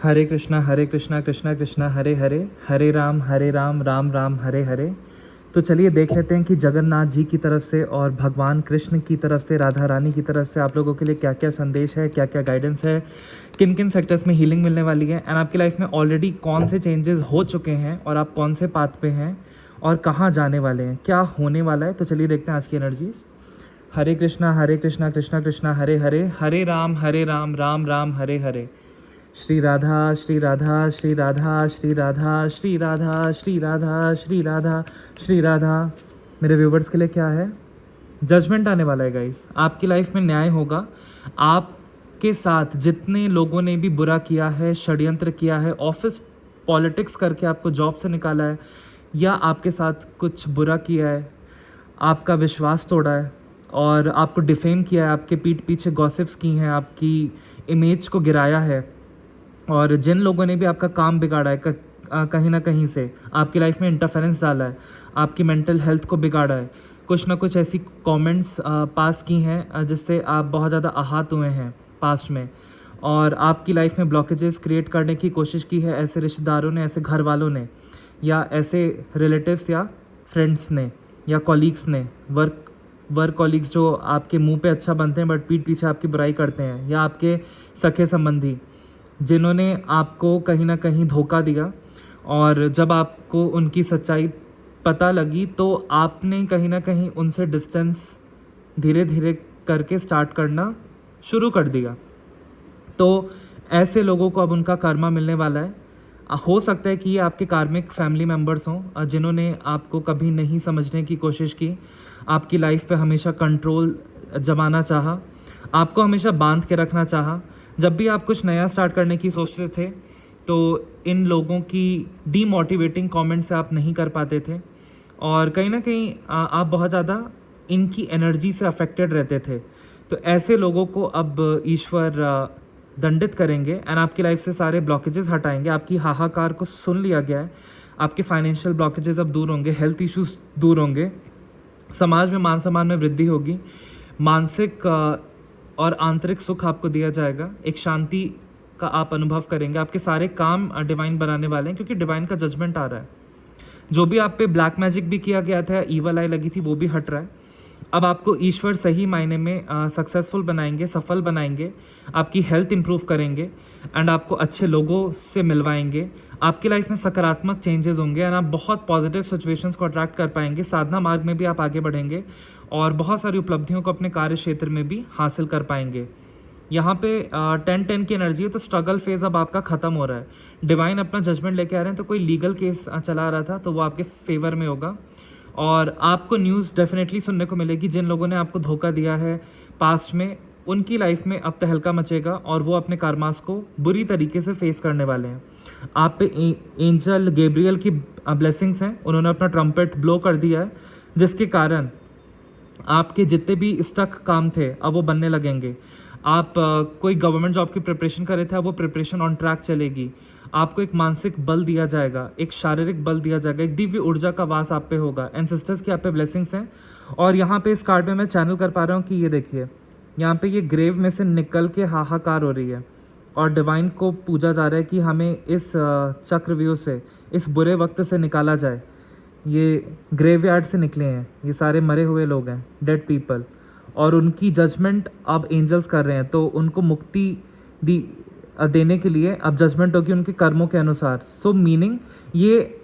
हरे कृष्णा कृष्णा कृष्णा हरे हरे, हरे राम राम राम हरे हरे। तो चलिए देख लेते हैं कि जगन्नाथ जी की तरफ से और भगवान कृष्ण की तरफ से, राधा रानी की तरफ से आप लोगों के लिए क्या क्या संदेश है, क्या क्या गाइडेंस है, किन किन सेक्टर्स में हीलिंग मिलने वाली है, एंड आपकी लाइफ में ऑलरेडी कौन से चेंजेस हो चुके हैं और आप कौन से पाथ पे हैं और कहाँ जाने वाले हैं, क्या होने वाला है। तो चलिए देखते हैं आज की एनर्जीज। हरे कृष्णा कृष्णा कृष्णा हरे हरे, हरे राम राम राम हरे हरे। श्री राधा श्री राधा श्री राधा श्री राधा श्री राधा श्री राधा श्री राधा श्री राधा। मेरे व्यूवर्स के लिए क्या है, जजमेंट आने वाला है गाइस। आपकी लाइफ में न्याय होगा। आपके साथ जितने लोगों ने भी बुरा किया है, षड्यंत्र किया है, ऑफिस पॉलिटिक्स करके आपको जॉब से निकाला है, या आपके साथ कुछ बुरा किया है, आपका विश्वास तोड़ा है और आपको डिफेम किया है, आपके पीठ पीछे गॉसिप्स की हैं, आपकी इमेज को गिराया है, और जिन लोगों ने भी आपका काम बिगाड़ा है, कहीं ना कहीं से आपकी लाइफ में इंटरफेरेंस डाला है, आपकी मेंटल हेल्थ को बिगाड़ा है, कुछ ना कुछ ऐसी कमेंट्स पास की हैं जिससे आप बहुत ज़्यादा आहत हुए हैं पास्ट में, और आपकी लाइफ में ब्लॉकेजेस क्रिएट करने की कोशिश की है ऐसे रिश्तेदारों ने, ऐसे घर वालों ने, या ऐसे रिलेटिव्स या फ्रेंड्स ने या कॉलीग्स ने, वर्क कॉलीग्स जो आपके मुंह पे अच्छा बनते हैं बट पीठ पीछे आपकी बुराई करते हैं, या आपके सखे संबंधी जिन्होंने आपको कहीं ना कहीं धोखा दिया, और जब आपको उनकी सच्चाई पता लगी तो आपने कहीं ना कहीं उनसे डिस्टेंस धीरे धीरे करके स्टार्ट करना शुरू कर दिया। तो ऐसे लोगों को अब उनका कर्मा मिलने वाला है। हो सकता है कि ये आपके कार्मिक फैमिली मेम्बर्स हों जिन्होंने आपको कभी नहीं समझने की कोशिश की, आपकी लाइफ पे हमेशा कंट्रोल जमाना चाहा, आपको हमेशा बांध के रखना चाहा। जब भी आप कुछ नया स्टार्ट करने की सोचते थे तो इन लोगों की डीमोटिवेटिंग कमेंट से आप नहीं कर पाते थे, और कहीं ना कहीं आप बहुत ज़्यादा इनकी एनर्जी से अफेक्टेड रहते थे। तो ऐसे लोगों को अब ईश्वर दंडित करेंगे एंड आपकी लाइफ से सारे ब्लॉकेजेस हटाएंगे। आपकी हाहाकार को सुन लिया गया है। आपके फाइनेंशियल ब्लॉकेजेस अब दूर होंगे, हेल्थ इश्यूज दूर होंगे, समाज में मान सम्मान में वृद्धि होगी, मानसिक और आंतरिक सुख आपको दिया जाएगा, एक शांति का आप अनुभव करेंगे। आपके सारे काम डिवाइन बनाने वाले हैं क्योंकि डिवाइन का जजमेंट आ रहा है। जो भी आप पे ब्लैक मैजिक भी किया गया था, ईवल आई लगी थी, वो भी हट रहा है। अब आपको ईश्वर सही मायने में सक्सेसफुल बनाएंगे, सफल बनाएंगे, आपकी हेल्थ इंप्रूव करेंगे एंड आपको अच्छे लोगों से मिलवाएंगे। आपकी लाइफ में सकारात्मक चेंजेस होंगे एंड आप बहुत पॉजिटिव सिचुएशंस को अट्रैक्ट कर पाएंगे। साधना मार्ग में भी आप आगे बढ़ेंगे और बहुत सारी उपलब्धियों को अपने कार्य क्षेत्र में भी हासिल कर पाएंगे। यहाँ पे 10-10 की एनर्जी है, तो स्ट्रगल फेज अब आपका खत्म हो रहा है। डिवाइन अपना जजमेंट लेके आ रहे हैं, तो कोई लीगल केस चला रहा था तो वो आपके फेवर में होगा, और आपको न्यूज़ डेफिनेटली सुनने को मिलेगी। जिन लोगों ने आपको धोखा दिया है पास्ट में, उनकी लाइफ में अब तहलका मचेगा और वो अपने कार्मास को बुरी तरीके से फेस करने वाले हैं। आप पे एंजल गैब्रियल की ब्लेसिंग्स हैं, उन्होंने अपना ट्रम्पेट ब्लो कर दिया है, जिसके कारण आपके जितने भी स्टक काम थे अब वो बनने लगेंगे। आप कोई गवर्नमेंट जॉब की प्रिपरेशन कर रहे थे, अब वो प्रिपरेशन ऑन ट्रैक चलेगी। आपको एक मानसिक बल दिया जाएगा, एक शारीरिक बल दिया जाएगा, एक दिव्य ऊर्जा का वास आप पे होगा। एंसेस्टर्स की आप पे ब्लेसिंग्स हैं। और यहाँ पे इस कार्ड में मैं चैनल कर पा रहा हूँ कि ये देखिए, यहाँ पे ये ग्रेव में से निकल के हाहाकार हो रही है और डिवाइन को पूजा जा रहा है कि हमें इस चक्रव्यूह से, इस बुरे वक्त से निकाला जाए। ये ग्रेवयार्ड से निकले हैं, ये सारे मरे हुए लोग हैं, डेड पीपल, और उनकी जजमेंट अब एंजल्स कर रहे हैं। तो उनको मुक्ति देने के लिए अब जजमेंट होगी उनके कर्मों के अनुसार। सो मीनिंग ये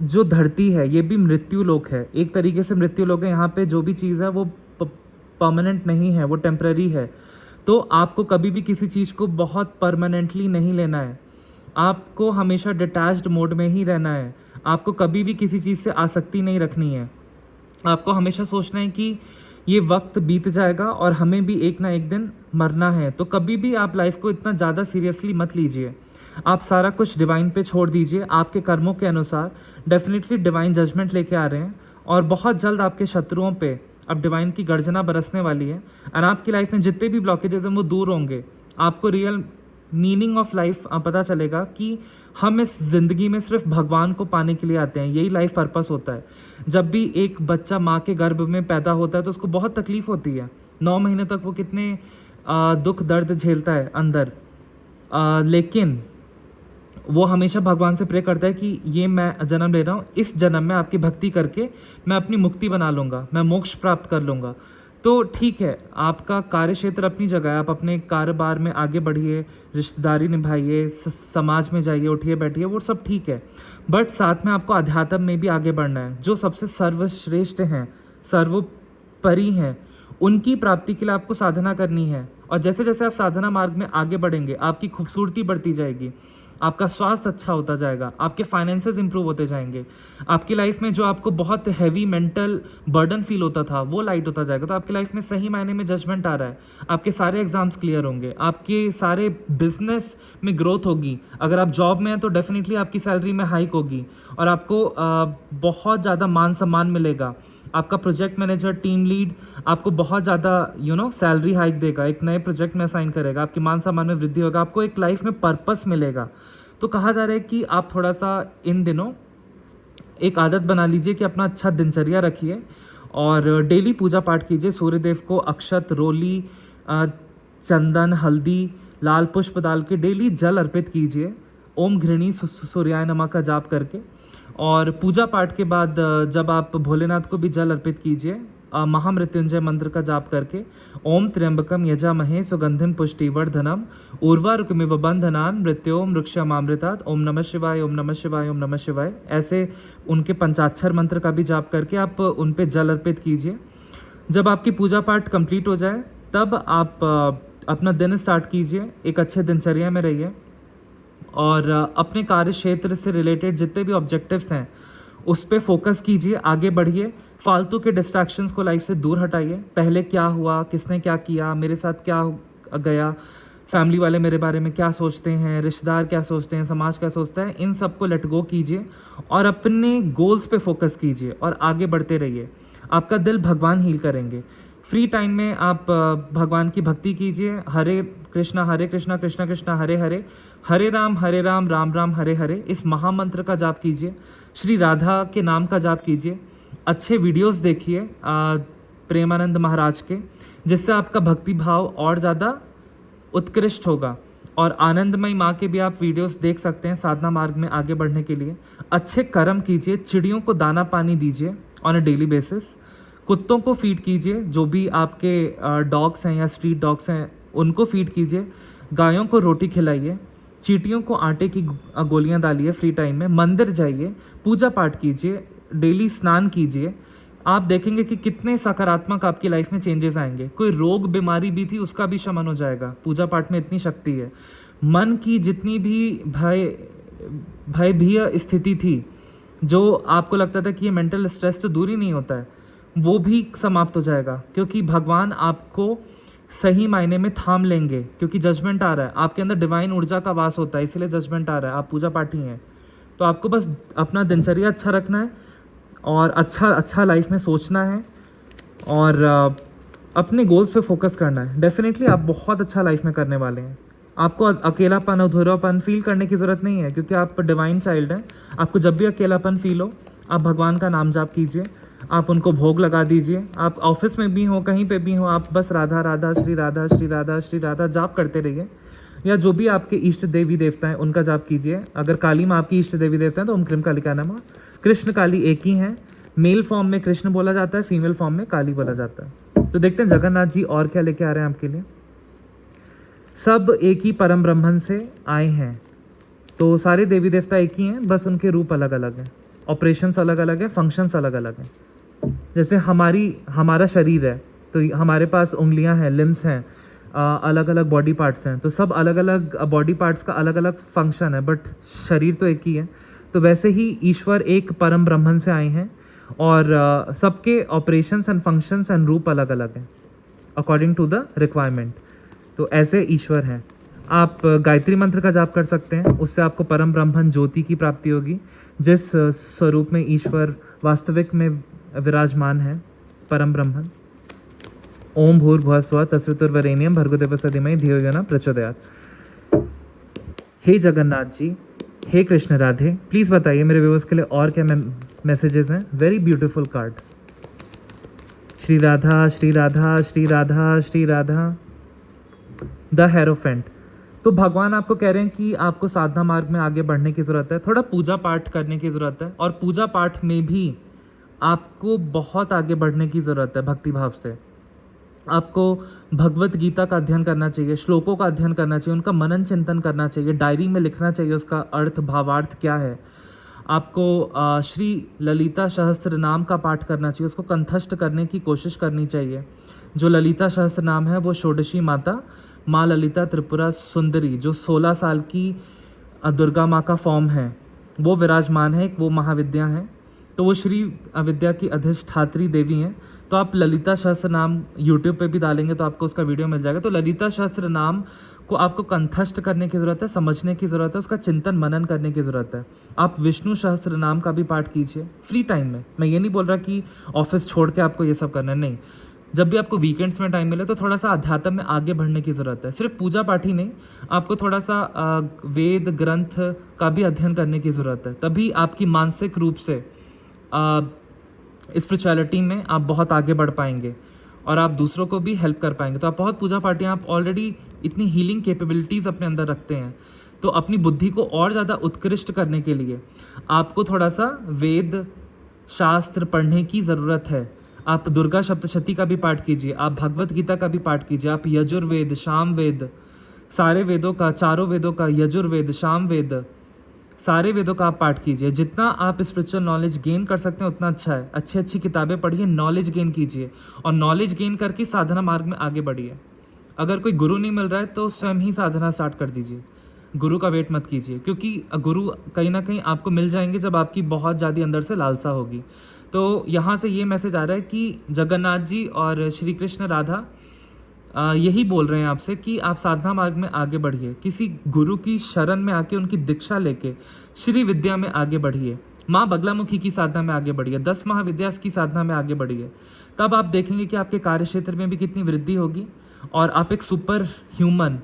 जो धरती है ये भी मृत्यु लोक है, एक तरीके से मृत्यु लोक है। यहाँ पे जो भी चीज़ है वो परमानेंट नहीं है, वो टेम्पररी है। तो आपको कभी भी किसी चीज़ को बहुत परमानेंटली नहीं लेना है, आपको हमेशा डिटैच्ड मोड में ही रहना है। आपको कभी भी किसी चीज़ से आसक्ति नहीं रखनी है। आपको हमेशा सोचना है कि ये वक्त बीत जाएगा और हमें भी एक ना एक दिन मरना है। तो कभी भी आप लाइफ को इतना ज़्यादा सीरियसली मत लीजिए। आप सारा कुछ डिवाइन पे छोड़ दीजिए। आपके कर्मों के अनुसार डेफिनेटली डिवाइन जजमेंट लेके आ रहे हैं, और बहुत जल्द आपके शत्रुओं पे अब डिवाइन की गर्जना बरसने वाली है। और आपकी लाइफ में जितने भी ब्लॉकेजेस हैं वो दूर होंगे। आपको रियल मीनिंग ऑफ लाइफ पता चलेगा कि हम इस ज़िंदगी में सिर्फ भगवान को पाने के लिए आते हैं, यही लाइफ पर्पस होता है। जब भी एक बच्चा माँ के गर्भ में पैदा होता है तो उसको बहुत तकलीफ होती है, 9 महीने तक वो कितने दुख दर्द झेलता है अंदर, लेकिन वो हमेशा भगवान से प्रे करता है कि ये मैं जन्म ले रहा हूँ, इस जन्म में आपकी भक्ति करके मैं अपनी मुक्ति बना लूँगा, मैं मोक्ष प्राप्त कर लूँगा। तो ठीक है, आपका कार्य क्षेत्र अपनी जगह है, आप अपने कारोबार में आगे बढ़िए, रिश्तेदारी निभाइए, समाज में जाइए, उठिए बैठिए, वो सब ठीक है। बट साथ में आपको अध्यात्म में भी आगे बढ़ना है। जो सबसे सर्वश्रेष्ठ हैं, सर्वोपरि हैं, उनकी प्राप्ति के लिए आपको साधना करनी है। और जैसे जैसे आप साधना मार्ग में आगे बढ़ेंगे, आपकी खूबसूरती बढ़ती जाएगी, आपका स्वास्थ्य अच्छा होता जाएगा, आपके फाइनेंसेस इंप्रूव होते जाएंगे, आपकी लाइफ में जो आपको बहुत हैवी मेंटल बर्डन फील होता था वो लाइट होता जाएगा। तो आपकी लाइफ में सही मायने में जजमेंट आ रहा है, आपके सारे एग्जाम्स क्लियर होंगे, आपके सारे बिजनेस में ग्रोथ होगी। अगर आप जॉब में हैं तो डेफिनेटली आपकी सैलरी में हाइक होगी और आपको बहुत ज़्यादा मान सम्मान मिलेगा। आपका प्रोजेक्ट मैनेजर, टीम लीड आपको बहुत ज़्यादा सैलरी हाइक देगा, एक नए प्रोजेक्ट में असाइन करेगा, आपके मान सम्मान में वृद्धि होगा, आपको एक लाइफ में पर्पस मिलेगा। तो कहा जा रहा है कि आप थोड़ा सा इन दिनों एक आदत बना लीजिए कि अपना अच्छा दिनचर्या रखिए और डेली पूजा पाठ कीजिए। सूर्यदेव को अक्षत, रोली, चंदन, हल्दी, लाल पुष्प डाल के डेली जल अर्पित कीजिए। ओम घृणी सूर्याय नमः का जाप करके, और पूजा पाठ के बाद जब आप भोलेनाथ को भी जल अर्पित कीजिए महामृत्युंजय मंत्र का जाप करके। ओम त्र्यंबकम यजामहे सुगंधिम पुष्टिवर्धनम उर्वारुकमिव बंधनान मृत्योम वृक्षमामृतात्। ओम नमः शिवाय, ओम नमः शिवाय, ओम नमः शिवाय, ऐसे उनके पंचाक्षर मंत्र का भी जाप करके आप उन पे जल अर्पित कीजिए। जब आपकी पूजा पाठ कंप्लीट हो जाए तब आप अपना दिन स्टार्ट कीजिए, एक अच्छे दिनचर्या में रहिए और अपने कार्य क्षेत्र से रिलेटेड जितने भी ऑब्जेक्टिव्स हैं उस पर फोकस कीजिए, आगे बढ़िए। फालतू के डिस्ट्रैक्शंस को लाइफ से दूर हटाइए। पहले क्या हुआ, किसने क्या किया, मेरे साथ क्या गया, फैमिली वाले मेरे बारे में क्या सोचते हैं, रिश्तेदार क्या सोचते हैं, समाज क्या सोचता है, इन सब को लेट गो कीजिए और अपने गोल्स पे फोकस कीजिए और आगे बढ़ते रहिए। आपका दिल भगवान हील करेंगे। फ्री टाइम में आप भगवान की भक्ति कीजिए। हरे कृष्णा कृष्णा कृष्णा हरे हरे, हरे राम राम राम हरे हरे, इस महामंत्र का जाप कीजिए। श्री राधा के नाम का जाप कीजिए। अच्छे वीडियोस देखिए प्रेमानंद महाराज के, जिससे आपका भक्ति भाव और ज़्यादा उत्कृष्ट होगा। और आनंदमयी माँ के भी आप वीडियोस देख सकते हैं साधना मार्ग में आगे बढ़ने के लिए। अच्छे कर्म कीजिए, चिड़ियों को दाना पानी दीजिए ऑन अ डेली बेसिस। कुत्तों को फीड कीजिए, जो भी आपके डॉग्स हैं या स्ट्रीट डॉग्स हैं उनको फीड कीजिए। गायों को रोटी खिलाइए, चींटियों को आटे की गोलियां डालिए। फ्री टाइम में मंदिर जाइए, पूजा पाठ कीजिए, डेली स्नान कीजिए। आप देखेंगे कि कितने सकारात्मक आपकी लाइफ में चेंजेस आएंगे। कोई रोग बीमारी भी थी उसका भी शमन हो जाएगा। पूजा पाठ में इतनी शक्ति है। मन की जितनी भी भय स्थिति थी, जो आपको लगता था कि ये मेंटल स्ट्रेस तो दूर ही नहीं होता है, वो भी समाप्त हो जाएगा, क्योंकि भगवान आपको सही मायने में थाम लेंगे। क्योंकि जजमेंट आ रहा है, आपके अंदर डिवाइन ऊर्जा का वास होता है, इसलिए जजमेंट आ रहा है। आप पूजा पाठी हैं तो आपको बस अपना दिनचर्या अच्छा रखना है और अच्छा लाइफ में सोचना है और अपने गोल्स पे फोकस करना है। डेफिनेटली आप बहुत अच्छा लाइफ में करने वाले हैं। आपको अकेलापन, अधूरापन फील करने की ज़रूरत नहीं है, क्योंकि आप डिवाइन चाइल्ड हैं। आपको जब भी अकेलापन फील हो, आप भगवान का नाम जाप कीजिए, आप उनको भोग लगा दीजिए। आप ऑफिस में भी हो, कहीं पे भी हो, आप बस राधा राधा श्री राधा श्री राधा श्री राधा जाप करते रहिए। या जो भी आपके इष्ट देवी देवता हैं उनका जाप कीजिए। अगर काली माँ आपकी इष्ट देवी देवता हैं तो ओम क्रीम कालिका नमः। कृष्ण काली एक ही हैं। मेल फॉर्म में कृष्ण बोला जाता है, फीमेल फॉर्म में काली बोला जाता है। तो देखते हैं जगन्नाथ जी और क्या लेके आ रहे हैं आपके लिए। सब एक ही परम ब्रह्मन से आए हैं, तो सारे देवी देवता एक ही हैं, बस उनके रूप अलग अलग हैं, ऑपरेशंस अलग अलग है, फंक्शंस अलग अलग हैं। जैसे हमारा शरीर है तो हमारे पास उंगलियां हैं, लिम्स हैं, अलग अलग बॉडी पार्ट्स हैं, तो सब अलग अलग बॉडी पार्ट्स का अलग अलग फंक्शन है, बट शरीर तो एक ही है। तो वैसे ही ईश्वर एक परम ब्रह्मन से आए हैं और सबके ऑपरेशंस एंड फंक्शंस एंड रूप अलग अलग हैं अकॉर्डिंग टू द रिक्वायरमेंट। तो ऐसे ईश्वर हैं। आप गायत्री मंत्र का जाप कर सकते हैं, उससे आपको परम ब्रह्मन ज्योति की प्राप्ति होगी, जिस स्वरूप में ईश्वर वास्तविक में विराजमान है, परम ब्रह्मन। ओम भूर्भुवः स्वः तत्सवितुर्वरेण्यं भर्गोदेवस्य धीमहि धियो यो नः प्रचोदयात्। हे जगन्नाथ जी, हे कृष्ण राधे, प्लीज़ बताइए मेरे व्यूअर्स के लिए और क्या मैसेजेस हैं। Very beautiful card. Shri Radha Shri Radha Shri Radha Shri Radha. The hierophant. तो भगवान आपको कह रहे हैं कि आपको साधना मार्ग में आगे बढ़ने की ज़रूरत है, थोड़ा पूजा पाठ करने की ज़रूरत है, और पूजा पाठ में भी आपको बहुत आगे बढ़ने की ज़रूरत है। भक्ति भाव से आपको भगवत गीता का अध्ययन करना चाहिए, श्लोकों का अध्ययन करना चाहिए, उनका मनन चिंतन करना चाहिए, डायरी में लिखना चाहिए उसका अर्थ भावार्थ क्या है। आपको श्री ललिता सहस्त्र नाम का पाठ करना चाहिए, उसको कंठस्थ करने की कोशिश करनी चाहिए। जो ललिता सहस्त्र नाम है वो षोडशी माता माँ ललिता त्रिपुरा सुंदरी, जो 16 साल की दुर्गा माँ का फॉर्म है, वो विराजमान है, एक वो महाविद्या है। तो वो श्री विद्या की अधिष्ठात्री देवी हैं। तो आप ललिता सहस्त्र नाम यूट्यूब पे भी डालेंगे तो आपको उसका वीडियो मिल जाएगा। तो ललिता सहस्त्र नाम को आपको कंठस्थ करने की ज़रूरत है, समझने की ज़रूरत है, उसका चिंतन मनन करने की ज़रूरत है। आप विष्णु सहस्त्र नाम का भी पाठ कीजिए फ्री टाइम में। मैं ये नहीं बोल रहा कि ऑफिस छोड़ के आपको ये सब करना है, नहीं। जब भी आपको वीकेंड्स में टाइम मिले तो थोड़ा सा अध्यात्म में आगे बढ़ने की ज़रूरत है। सिर्फ पूजा पाठ ही नहीं, आपको थोड़ा सा वेद ग्रंथ का भी अध्ययन करने की ज़रूरत है। तभी आपकी मानसिक रूप से स्पिरिचुअलिटी में आप बहुत आगे बढ़ पाएंगे और आप दूसरों को भी हेल्प कर पाएंगे। तो आप बहुत पूजा पाठियाँ, आप ऑलरेडी इतनी हीलिंग कैपेबिलिटीज़ अपने अंदर रखते हैं, तो अपनी बुद्धि को और ज़्यादा उत्कृष्ट करने के लिए आपको थोड़ा सा वेद शास्त्र पढ़ने की ज़रूरत है। आप दुर्गा सप्तशती का भी पाठ कीजिए, आप भगवत गीता का भी पाठ कीजिए, आप यजुर्वेद शाम वेद, सारे वेदों का, चारों वेदों का, यजुर्वेद शाम वेद, सारे वेदों का आप पाठ कीजिए। जितना आप स्पिरिचुअल नॉलेज गेन कर सकते हैं उतना अच्छा है। अच्छी अच्छी किताबें पढ़िए, नॉलेज गेन कीजिए, और नॉलेज गेन करके साधना मार्ग में आगे बढ़िए। अगर कोई गुरु नहीं मिल रहा है तो स्वयं ही साधना स्टार्ट कर दीजिए, गुरु का वेट मत कीजिए, क्योंकि गुरु कहीं ना कहीं आपको मिल जाएंगे जब आपकी बहुत ज़्यादा अंदर से लालसा होगी। तो यहाँ से ये मैसेज आ रहा है कि जगन्नाथ जी और श्री कृष्ण राधा यही बोल रहे हैं आपसे कि आप साधना मार्ग में आगे बढ़िए, किसी गुरु की शरण में आके उनकी दीक्षा लेके श्री विद्या में आगे बढ़िए, माँ बगलामुखी की साधना में आगे बढ़िए, 10 महाविद्या की साधना में आगे बढ़िए। तब आप देखेंगे कि आपके कार्य क्षेत्र में भी कितनी वृद्धि होगी और आप एक सुपर ह्यूमन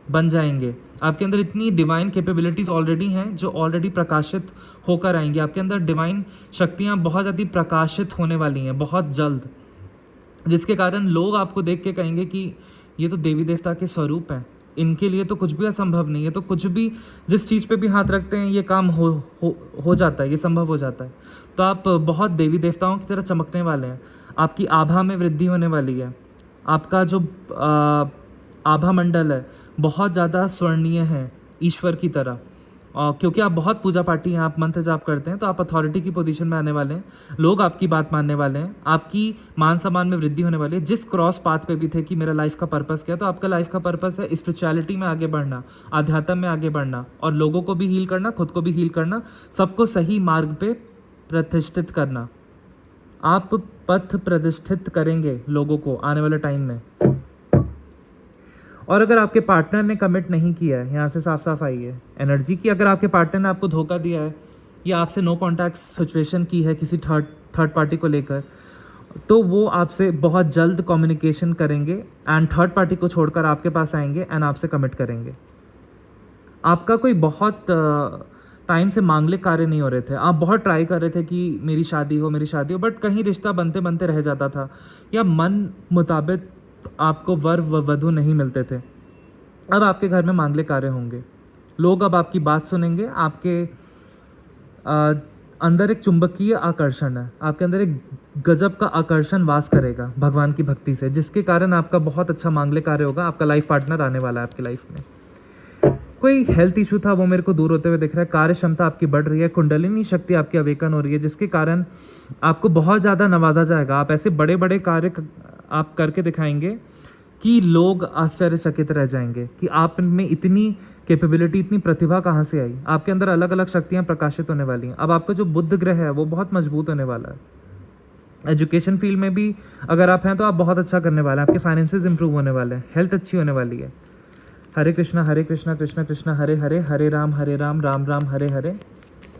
बन जाएंगे। आपके अंदर इतनी डिवाइन कैपेबिलिटीज़ ऑलरेडी हैं जो ऑलरेडी प्रकाशित होकर आएंगी। आपके अंदर डिवाइन शक्तियाँ बहुत ज़्यादा प्रकाशित होने वाली हैं बहुत जल्द, जिसके कारण लोग आपको देख के कहेंगे कि ये तो देवी देवता के स्वरूप हैं, इनके लिए तो कुछ भी असंभव नहीं है। तो कुछ भी, जिस चीज़ पे भी हाथ रखते हैं ये काम हो जाता है, ये संभव हो जाता है। तो आप बहुत देवी देवताओं की तरह चमकने वाले हैं। आपकी आभा में वृद्धि होने वाली है। आपका जो आभा मंडल है बहुत ज़्यादा स्वर्णीय है ईश्वर की तरह, क्योंकि आप बहुत पूजा पाठी हैं, आप मंत्र जाप करते हैं, तो आप अथॉरिटी की पोजीशन में आने वाले हैं। लोग आपकी बात मानने वाले हैं, आपकी मान सम्मान में वृद्धि होने वाली है। जिस क्रॉस पाथ पे भी थे कि मेरा लाइफ का पर्पस क्या, तो आपका लाइफ का पर्पस है स्पिरिचुअलिटी में आगे बढ़ना, आध्यात्म में आगे बढ़ना, और लोगों को भी हील करना, खुद को भी हील करना, सबको सही मार्ग पे प्रतिष्ठित करना। आप पथ प्रतिष्ठित करेंगे लोगों को आने वाले टाइम में। और अगर आपके पार्टनर ने कमिट नहीं किया है, यहाँ से साफ साफ आई है एनर्जी की, अगर आपके पार्टनर ने आपको धोखा दिया है या आपसे नो कॉन्टैक्ट सिचुएशन की है किसी थर्ड पार्टी को लेकर, तो वो आपसे बहुत जल्द कम्युनिकेशन करेंगे एंड थर्ड पार्टी को छोड़कर आपके पास आएंगे एंड आपसे कमिट करेंगे। आपका कोई बहुत टाइम से मांगलिक कार्य नहीं हो रहे थे, आप बहुत ट्राई कर रहे थे कि मेरी शादी हो, बट कहीं रिश्ता बनते बनते रह जाता था, या मन मुताबिक आपको वर व वधु नहीं मिलते थे। अब आपके घर में मांगलिक कार्य होंगे, लोग अब आपकी बात सुनेंगे। आपके अंदर एक चुंबकीय आकर्षण है, आपके अंदर एक गजब का आकर्षण वास करेगा भगवान की भक्ति से, जिसके कारण आपका बहुत अच्छा मांगलिक कार्य होगा। आपका लाइफ पार्टनर आने वाला है आपकी लाइफ में। कोई हेल्थ इशू था वो मेरे को दूर होते हुए दिख रहा है। कार्य क्षमता आपकी बढ़ रही है, कुंडलिनी शक्ति आपकी अवेकन हो रही है, जिसके कारण आपको बहुत ज़्यादा नवाजा जाएगा। आप ऐसे बड़े बड़े कार्य आप करके दिखाएंगे कि लोग आश्चर्यचकित रह जाएंगे कि आप में इतनी कैपेबिलिटी, इतनी प्रतिभा कहाँ से आई। आपके अंदर अलग अलग शक्तियाँ प्रकाशित होने वाली हैं। अब आपका जो बुध ग्रह है वो बहुत मजबूत होने वाला है। एजुकेशन फील्ड में भी अगर आप हैं तो आप बहुत अच्छा करने वाले हैं। आपके फाइनेंसेस इंप्रूव होने वाले हैं, हेल्थ अच्छी होने वाली है। हरे कृष्णा कृष्ण कृष्ण हरे हरे, हरे राम राम राम हरे हरे।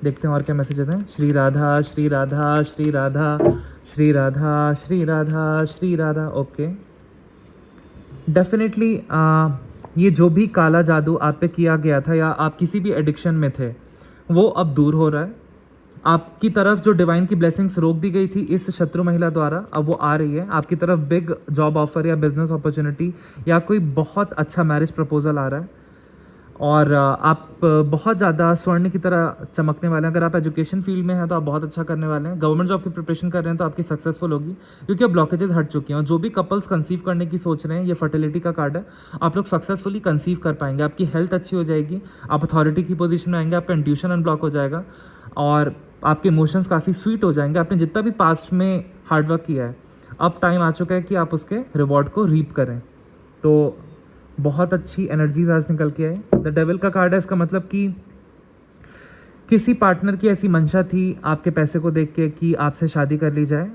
देखते हैं और क्या मैसेजेस हैं। श्री राधा श्री राधा श्री राधा श्री राधा श्री राधा श्री राधा। ओके, डेफिनेटली ये जो भी काला जादू आप पे किया गया था या आप किसी भी एडिक्शन में थे वो अब दूर हो रहा है। आपकी तरफ जो डिवाइन की ब्लेसिंग्स रोक दी गई थी इस शत्रु महिला द्वारा, अब वो आ रही है आपकी तरफ। बिग जॉब ऑफर या बिजनेस अपॉर्चुनिटी या कोई बहुत अच्छा मैरिज प्रपोजल आ रहा है। और आप बहुत ज़्यादा स्वर्ण की तरह चमकने वाले हैं। अगर आप एजुकेशन फील्ड में हैं तो आप बहुत अच्छा करने वाले हैं। गवर्नमेंट जॉब की प्रिपरेशन कर रहे हैं तो आपकी सक्सेसफुल होगी, क्योंकि अब ब्लॉकेजेस हट चुकी हैं। और जो भी कपल्स कंसीव करने की सोच रहे हैं, ये फर्टिलिटी का कार्ड है, आप लोग सक्सेसफुली कंसीव कर पाएंगे। आपकी हेल्थ अच्छी हो जाएगी, आप अथॉरिटी की पोजीशन में आएंगे, आपका इंट्यूशन अनब्लॉक हो जाएगा और आपके इमोशंस काफ़ी स्वीट हो जाएंगे। आपने जितना भी पास्ट में हार्डवर्क किया है, अब टाइम आ चुका है कि आप उसके रिवॉर्ड को रीप करें। तो बहुत अच्छी एनर्जीज आज निकल के आए। द डेविल का कार्ड है, इसका मतलब कि किसी पार्टनर की ऐसी मंशा थी आपके पैसे को देख के कि आपसे शादी कर ली जाए,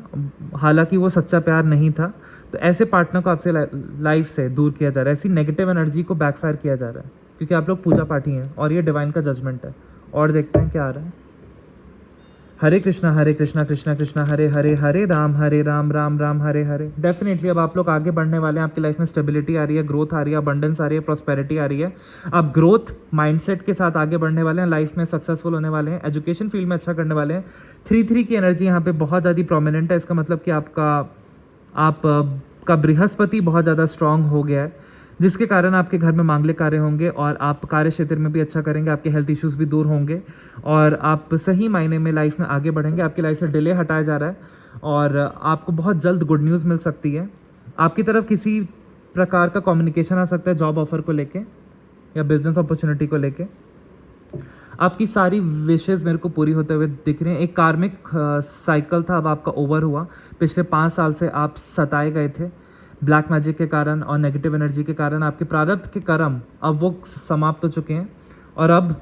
हालांकि वो सच्चा प्यार नहीं था। तो ऐसे पार्टनर को आपसे लाइफ से दूर किया जा रहा है। ऐसी नेगेटिव एनर्जी को बैकफायर किया जा रहा है, क्योंकि आप लोग पूजा पाठी हैं और ये डिवाइन का जजमेंट है। और देखते हैं क्या आ रहा है। हरे कृष्णा कृष्णा कृष्णा हरे हरे, हरे राम राम राम हरे हरे। डेफिनेटली अब आप लोग आगे बढ़ने वाले हैं। आपकी लाइफ में स्टेबिलिटी आ रही है, ग्रोथ आ रही है, अबंडेंस आ रही है, प्रॉस्पेरिटी आ रही है। आप ग्रोथ माइंडसेट के साथ आगे बढ़ने वाले हैं, लाइफ में सक्सेसफुल होने वाले हैं, एजुकेशन फील्ड में अच्छा करने वाले हैं। 3-3 की एनर्जी यहाँ पे बहुत ज़्यादा प्रोमिनेंट है। इसका मतलब कि आपका बृहस्पति बहुत ज़्यादा स्ट्रांग हो गया है, जिसके कारण आपके घर में मांगलिक कार्य होंगे और आप कार्य क्षेत्र में भी अच्छा करेंगे। आपके हेल्थ इश्यूज़ भी दूर होंगे और आप सही मायने में लाइफ में आगे बढ़ेंगे। आपकी लाइफ से डिले हटाया जा रहा है और आपको बहुत जल्द गुड न्यूज़ मिल सकती है। आपकी तरफ किसी प्रकार का कम्युनिकेशन आ सकता है, जॉब ऑफर को लेके या बिजनेस अपॉर्चुनिटी को लेके। आपकी सारी विशेज़ मेरे को पूरी होते हुए दिख रही हैं। एक कार्मिक साइकिल था, अब आपका ओवर हुआ। पिछले 5 साल से आप सताए गए थे ब्लैक मैजिक के कारण और नेगेटिव एनर्जी के कारण। आपके प्रारब्ध के कर्म अब वो समाप्त हो चुके हैं और अब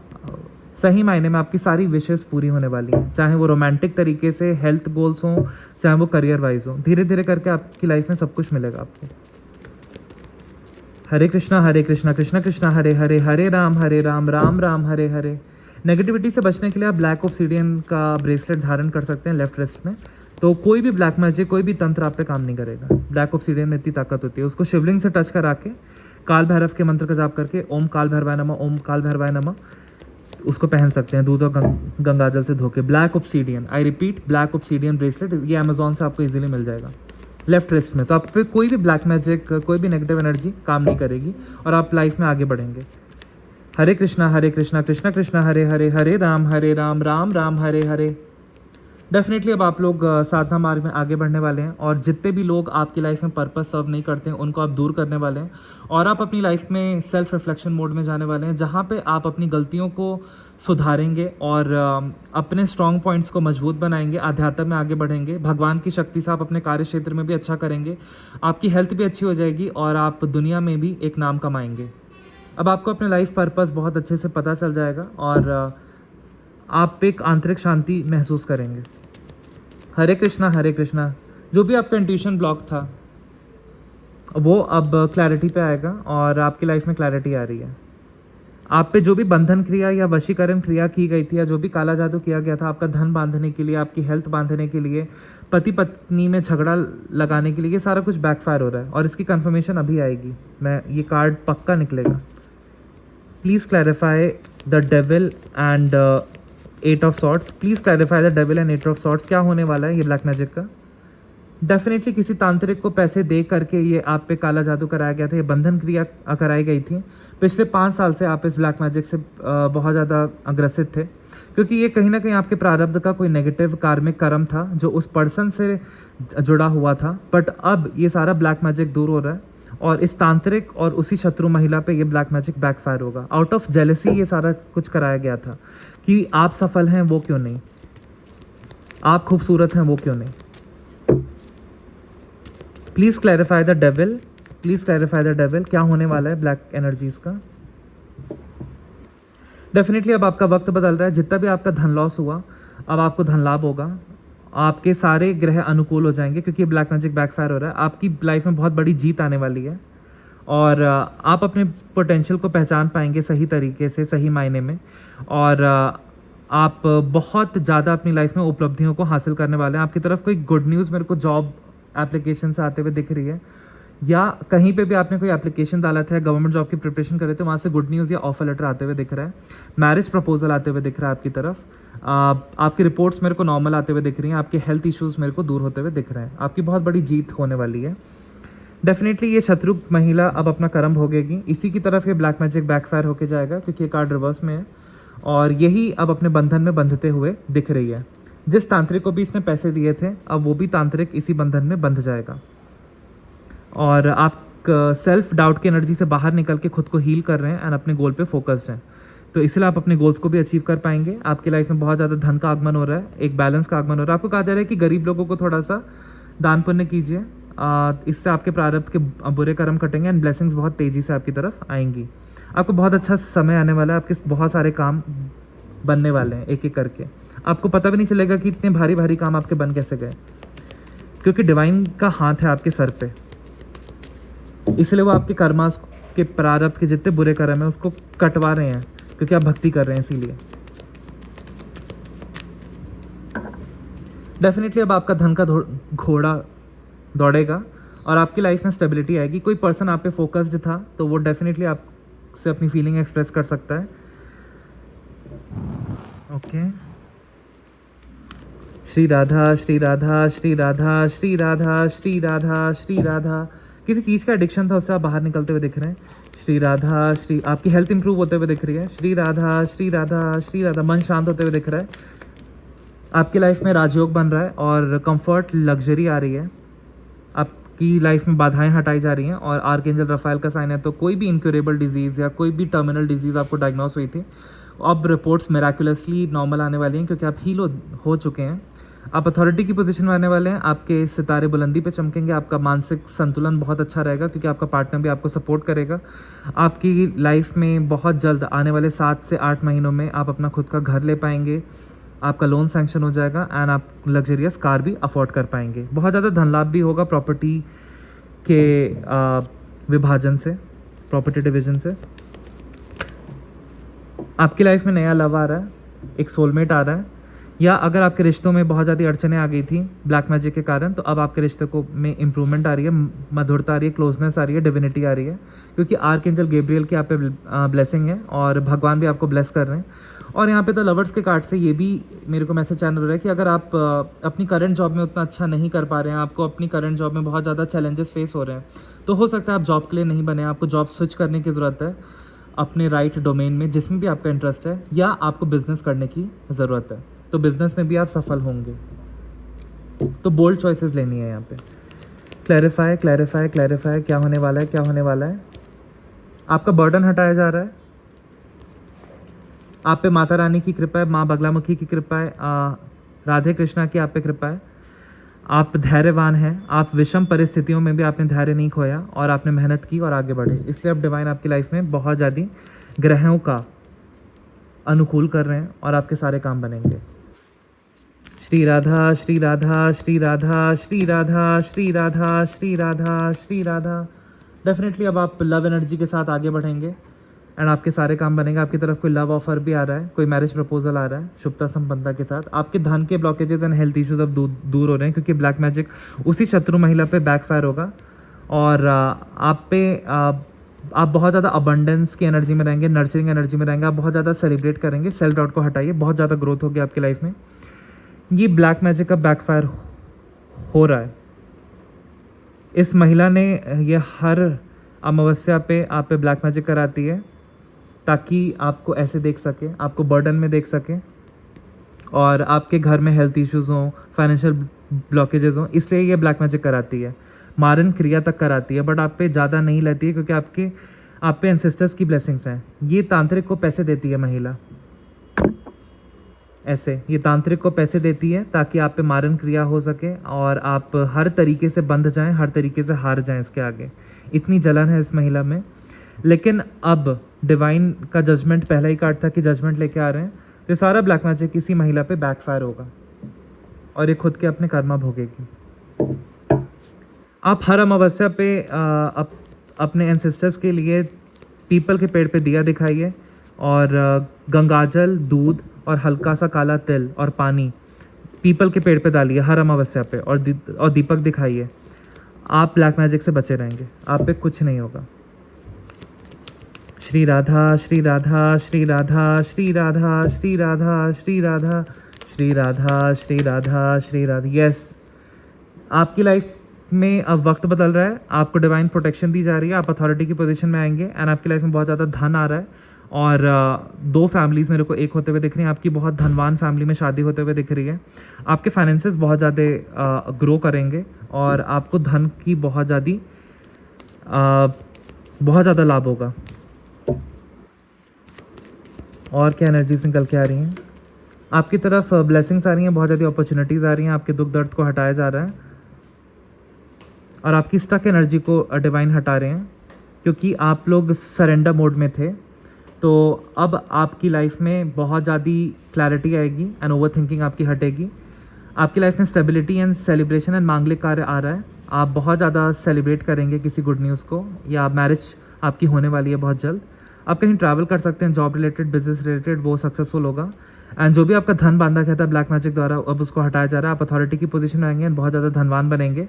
सही मायने में आपकी सारी विशेष पूरी होने वाली हैं, चाहे वो रोमांटिक तरीके से, हेल्थ गोल्स हों, चाहे वो करियर वाइज हो। धीरे धीरे करके आपकी लाइफ में सब कुछ मिलेगा आपको। हरे कृष्णा कृष्णा कृष्णा हरे हरे, हरे राम राम राम हरे हरे। नेगेटिविटी से बचने के लिए आप ब्लैक ऑब्सीडियन का ब्रेसलेट धारण कर सकते हैं लेफ्ट रिस्ट में। तो कोई भी ब्लैक मैजिक, कोई भी तंत्र आप पे काम नहीं करेगा। ब्लैक ऑब्सीडियन में इतनी ताकत होती है। उसको शिवलिंग से टच करा के, काल भैरव के मंत्र का जाप करके, ओम काल भैरवाय नमः, ओम काल भैरवाय नमः, उसको पहन सकते हैं दूध और गंगाजल से धोके। Black obsidian, I repeat, black obsidian bracelet, ये अमेजोन से आपको इजीली मिल जाएगा लेफ्ट रिस्ट में। तो आप पे कोई भी ब्लैक मैजिक, कोई भी नेगेटिव एनर्जी काम नहीं करेगी और आप लाइफ में आगे बढ़ेंगे। हरे कृष्णा कृष्णा कृष्णा हरे हरे, हरे राम राम राम हरे हरे। डेफिनेटली अब आप लोग साधना मार्ग में आगे बढ़ने वाले हैं और जितने भी लोग आपकी लाइफ में पर्पस सर्व नहीं करते हैं उनको आप दूर करने वाले हैं और आप अपनी लाइफ में सेल्फ रिफ्लेक्शन मोड में जाने वाले हैं, जहाँ पे आप अपनी गलतियों को सुधारेंगे और अपने स्ट्रॉन्ग पॉइंट्स को मजबूत बनाएंगे, आध्यात्म में आगे बढ़ेंगे। भगवान की शक्ति से आप अपने कार्य क्षेत्र में भी अच्छा करेंगे, आपकी हेल्थ भी अच्छी हो जाएगी और आप दुनिया में भी एक नाम कमाएंगे। अब आपको अपने लाइफ पर्पस बहुत अच्छे से पता चल जाएगा और आप एक आंतरिक शांति महसूस करेंगे। हरे कृष्णा, जो भी आपका इंट्यूशन ब्लॉक था वो अब क्लैरिटी पे आएगा और आपकी लाइफ में क्लैरिटी आ रही है। आप पे जो भी बंधन क्रिया या वशीकरण क्रिया की गई थी या जो भी काला जादू किया गया था आपका धन बांधने के लिए, आपकी हेल्थ बांधने के लिए, पति पत्नी में झगड़ा लगाने के लिए, ये सारा कुछ बैकफायर हो रहा है और इसकी कंफर्मेशन अभी आएगी। ये कार्ड पक्का निकलेगा। Please clarify the devil and 8 of swords. Please clarify the devil and 8 of swords. क्या होने वाला है ये ब्लैक मैजिक का? डेफिनेटली किसी तांत्रिक को पैसे दे करके ये आप पे काला जादू कराया गया था, ये बंधन क्रिया कराई गई थी। पिछले 5 साल से आप इस ब्लैक मैजिक से बहुत ज़्यादा अग्रसित थे, क्योंकि ये कहीं ना कहीं आपके प्रारब्ध का कोई नेगेटिव कार्मिक कर्म था जो उस पर्सन से जुड़ा हुआ था। बट अब ये सारा ब्लैक मैजिक दूर हो रहा है और इस तांत्रिक और उसी शत्रु महिला पे ये ब्लैक मैजिक बैकफायर होगा। आउट ऑफ जेलसी ये सारा कुछ कराया गया था कि आप सफल हैं वो क्यों नहीं, आप खूबसूरत हैं वो क्यों नहीं। Please clarify the devil, please clarify the devil. क्या होने वाला है ब्लैक एनर्जीज का? डेफिनेटली अब आपका वक्त बदल रहा है। जितना भी आपका धन लॉस हुआ अब आपको धन लाभ होगा। आपके सारे ग्रह अनुकूल हो जाएंगे क्योंकि ब्लैक मैजिक बैकफायर हो रहा है। आपकी लाइफ में बहुत बड़ी जीत आने वाली है और आप अपने पोटेंशियल को पहचान पाएंगे सही तरीके से, सही मायने में, और आप बहुत ज़्यादा अपनी लाइफ में उपलब्धियों को हासिल करने वाले हैं। आपकी तरफ कोई गुड न्यूज़ मेरे को जॉब एप्लीकेशन से आते हुए दिख रही है, या कहीं पे भी आपने कोई एप्लीकेशन डाला था, गवर्नमेंट जॉब की प्रिपरेशन कर रहे थे, वहाँ से गुड न्यूज़ या ऑफर लेटर आते हुए दिख रहा है। मैरिज प्रपोजल आते हुए दिख रहा है आपकी तरफ। आपकी रिपोर्ट्स मेरे को नॉर्मल आते हुए दिख रही हैं। आपके हेल्थ इश्यूज़ मेरे को दूर होते हुए दिख रहे हैं। आपकी बहुत बड़ी जीत होने वाली है। डेफिनेटली ये शत्रु महिला अब अपना कर्म भोगेगी। इसी की तरफ ये ब्लैक मैजिक बैकफायर होके जाएगा क्योंकि ये कार्ड रिवर्स में है और यही अब अपने बंधन में बंधते हुए दिख रही है। जिस तांत्रिक को भी इसने पैसे दिए थे अब वो भी तांत्रिक इसी बंधन में बंध जाएगा और आप सेल्फ डाउट की एनर्जी से बाहर निकल के खुद को हील कर रहे हैं एंड अपने गोल पे फोकस्ड हैं। तो इसलिए आप अपने गोल्स को भी अचीव कर पाएंगे। आपकी लाइफ में बहुत ज़्यादा धन का आगमन हो रहा है, एक बैलेंस का आगमन हो रहा है। आपको कहा जा रहा है कि गरीब लोगों को थोड़ा सा दान पुण्य कीजिए, इससे आपके प्रारब्ध के बुरे कर्म कटेंगे एंड ब्लेसिंग्स बहुत तेज़ी से आपकी तरफ आएंगी। आपको बहुत अच्छा समय आने वाला है, आपके बहुत सारे काम बनने वाले हैं एक एक करके। आपको पता भी नहीं चलेगा कि इतने भारी भारी काम आपके बन कैसे गए, क्योंकि डिवाइन का हाथ है आपके सर पे। इसलिए वो आपके कर्मास के प्रारब्ध के जितने बुरे कर्म हैं उसको कटवा रहे हैं क्योंकि आप भक्ति कर रहे हैं। इसीलिए डेफिनेटली अब आपका धन का घोड़ा दौड़ेगा और आपकी लाइफ में स्टेबिलिटी आएगी। कोई पर्सन आप पे फोकस्ड था तो वो डेफिनेटली आपसे अपनी फीलिंग एक्सप्रेस कर सकता है। ओके, श्री राधा श्री राधा श्री राधा श्री राधा श्री राधा श्री राधा। किसी चीज़ का एडिक्शन था उससे आप बाहर निकलते हुए दिख रहे हैं। श्री राधा श्री, आपकी हेल्थ इंप्रूव होते हुए दिख रही है। श्री राधा श्री राधा श्री राधा, मन शांत होते हुए दिख रहा है। आपकी लाइफ में राजयोग बन रहा है और कंफर्ट लग्जरी आ रही है। आपकी लाइफ में बाधाएं हटाई जा रही हैं और आर्कएंजल रफाइल का साइन है। तो कोई भी इनक्यूरेबल डिजीज़ या कोई भी टर्मिनल डिजीज़ आपको डायग्नोस हुई थी, अब रिपोर्ट्स मेराकुलसली नॉर्मल आने वाली हैं क्योंकि आप हील हो चुके हैं। आप अथॉरिटी की पोजीशन में आने वाले हैं। आपके सितारे बुलंदी पे चमकेंगे। आपका मानसिक संतुलन बहुत अच्छा रहेगा क्योंकि आपका पार्टनर भी आपको सपोर्ट करेगा। आपकी लाइफ में बहुत जल्द आने वाले 7 से 8 महीनों में आप अपना खुद का घर ले पाएंगे। आपका लोन सैंक्शन हो जाएगा एंड आप लग्जरियस कार भी अफोर्ड कर पाएंगे। बहुत ज़्यादा धन लाभ भी होगा प्रॉपर्टी के विभाजन से, प्रॉपर्टी डिवीजन से। आपकी लाइफ में नया लव आ रहा है, एक सोलमेट आ रहा है, या अगर आपके रिश्तों में बहुत ज़्यादा अड़चनें आ गई थी ब्लैक मैजिक के कारण तो अब आपके रिश्ते को में इम्प्रूवमेंट आ रही है, मधुरता आ रही है, क्लोजनेस आ रही है, डिविनिटी आ रही है क्योंकि आर्कएंजल गैब्रियल की आप पे ब्लेसिंग है और भगवान भी आपको ब्लेस कर रहे हैं। और यहाँ पे तो लवर्स के कार्ड से ये भी मेरे को मैसेज चैनल हो रहा है कि अगर आप अपनी करंट जॉब में उतना अच्छा नहीं कर पा रहे हैं, आपको अपनी करंट जॉब में बहुत ज़्यादा चैलेंजेस फेस हो रहे हैं, तो हो सकता है आप जॉब के लिए नहीं बने, आपको जॉब स्विच करने की ज़रूरत है अपने राइट डोमेन में जिसमें भी आपका इंटरेस्ट है, या आपको बिजनेस करने की ज़रूरत है तो बिजनेस में भी आप सफल होंगे। तो बोल्ड चॉइसेस लेनी है यहाँ पे। क्लैरिफाई क्लैरिफाई क्लैरिफाई, क्या होने वाला है, क्या होने वाला है। आपका बर्डन हटाया जा रहा है। आप पे माता रानी की कृपा है, माँ बगलामुखी की कृपा है, राधे कृष्णा की आप पे कृपा है। आप धैर्यवान हैं। आप विषम परिस्थितियों में भी आपने धैर्य नहीं खोया और आपने मेहनत की और आगे बढ़े। इसलिए अब डिवाइन आपकी लाइफ में बहुत ज़्यादा ग्रहों का अनुकूल कर रहे हैं और आपके सारे काम बनेंगे। श्री राधा श्री राधा श्री राधा श्री राधा श्री राधा श्री राधा श्री राधा। डेफिनेटली अब आप लव एनर्जी के साथ आगे बढ़ेंगे एंड आपके सारे काम बनेंगे। आपकी तरफ कोई लव ऑफर भी आ रहा है, कोई मैरिज प्रपोजल आ रहा है शुभता संपन्नता के साथ। आपके धन के ब्लॉकेजेस एंड हेल्थ इश्यूज अब दूर हो रहे हैं क्योंकि ब्लैक मैजिक उसी शत्रु महिला पे बैकफायर होगा और आप बहुत ज़्यादा अबंडेंस की एनर्जी में रहेंगे, नर्चरिंग एनर्जी में रहेंगे। आप बहुत ज़्यादा सेलिब्रेट करेंगे। सेल्फ डाउट को हटाइए, बहुत ज़्यादा ग्रोथ होगी आपकी लाइफ में। ये ब्लैक मैजिक का बैकफायर हो रहा है। इस महिला ने ये हर अमावस्या पे आप पे ब्लैक मैजिक कराती है ताकि आपको ऐसे देख सके, आपको बर्डन में देख सके और आपके घर में हेल्थ इश्यूज़ हों, फाइनेंशियल ब्लॉकेजेस हों, इसलिए ये ब्लैक मैजिक कराती है। मारन क्रिया तक कराती है बट आप पे ज़्यादा नहीं लेती है क्योंकि आप पे एंसेस्टर्स की ब्लेसिंग्स हैं। ये तांत्रिक को पैसे देती है महिला, ऐसे ये तांत्रिक को पैसे देती है ताकि आप पे मारन क्रिया हो सके और आप हर तरीके से बंध जाएं, हर तरीके से हार जाएं। इसके आगे इतनी जलन है इस महिला में। लेकिन अब डिवाइन का जजमेंट पहला ही कार्ड था कि जजमेंट लेके आ रहे हैं, तो ये सारा ब्लैक मैजिक किसी महिला पे बैकफायर होगा और ये खुद के अपने कर्मा भोगेगी। आप हर अमावस्या पे अपने एंसेस्टर्स के लिए पीपल के पेड़ पे दिया दिखाइए और गंगाजल, दूध और हल्का सा काला तिल और पानी पीपल के पेड़ पे डालिए हर अमावस्या पे और दीपक दिखाइए। आप ब्लैक मैजिक से बचे रहेंगे, आप पे कुछ नहीं होगा। श्री राधा श्री राधा श्री राधा श्री राधा श्री राधा श्री राधा श्री राधा श्री राधा श्री राधा। यस, आपकी लाइफ में अब वक्त बदल रहा है, आपको डिवाइन प्रोटेक्शन दी जा रही है, आप अथॉरिटी की पोजीशन में आएंगे एंड आपकी लाइफ में बहुत ज़्यादा धन आ रहा है। और दो फैमिलीज़ मेरे को एक होते हुए दिख रही हैं, आपकी बहुत धनवान फैमिली में शादी होते हुए दिख रही है। आपके फाइनेंसेस बहुत ज़्यादा ग्रो करेंगे और आपको धन की बहुत ज़्यादा लाभ होगा। और क्या एनर्जीज निकल के आ रही हैं आपकी तरफ? ब्लेसिंग्स आ रही हैं, बहुत ज़्यादा अपॉर्चुनिटीज़ आ रही हैं, आपके दुख दर्द को हटाया जा रहा है और आपकी स्टक एनर्जी को डिवाइन हटा रहे हैं, क्योंकि आप लोग सरेंडर मोड में थे। तो अब आपकी लाइफ में बहुत ज़्यादा क्लैरिटी आएगी एंड ओवर थिंकिंग आपकी हटेगी। आपकी लाइफ में स्टेबिलिटी एंड सेलिब्रेशन एंड मांगलिक कार्य आ रहा है। आप बहुत ज़्यादा सेलिब्रेट करेंगे किसी गुड न्यूज़ को, या मैरिज आपकी होने वाली है बहुत जल्द। आप कहीं ट्रैवल कर सकते हैं, जॉब रिलेटेड, बिजनेस रिलेटेड, वो सक्सेसफुल होगा। एंड जो भी आपका धन बांधा गया था ब्लैक मैजिक द्वारा, अब उसको हटाया जा रहा है। आप अथॉरिटी की पोजीशन में आएंगे एंड बहुत ज़्यादा धनवान बनेंगे।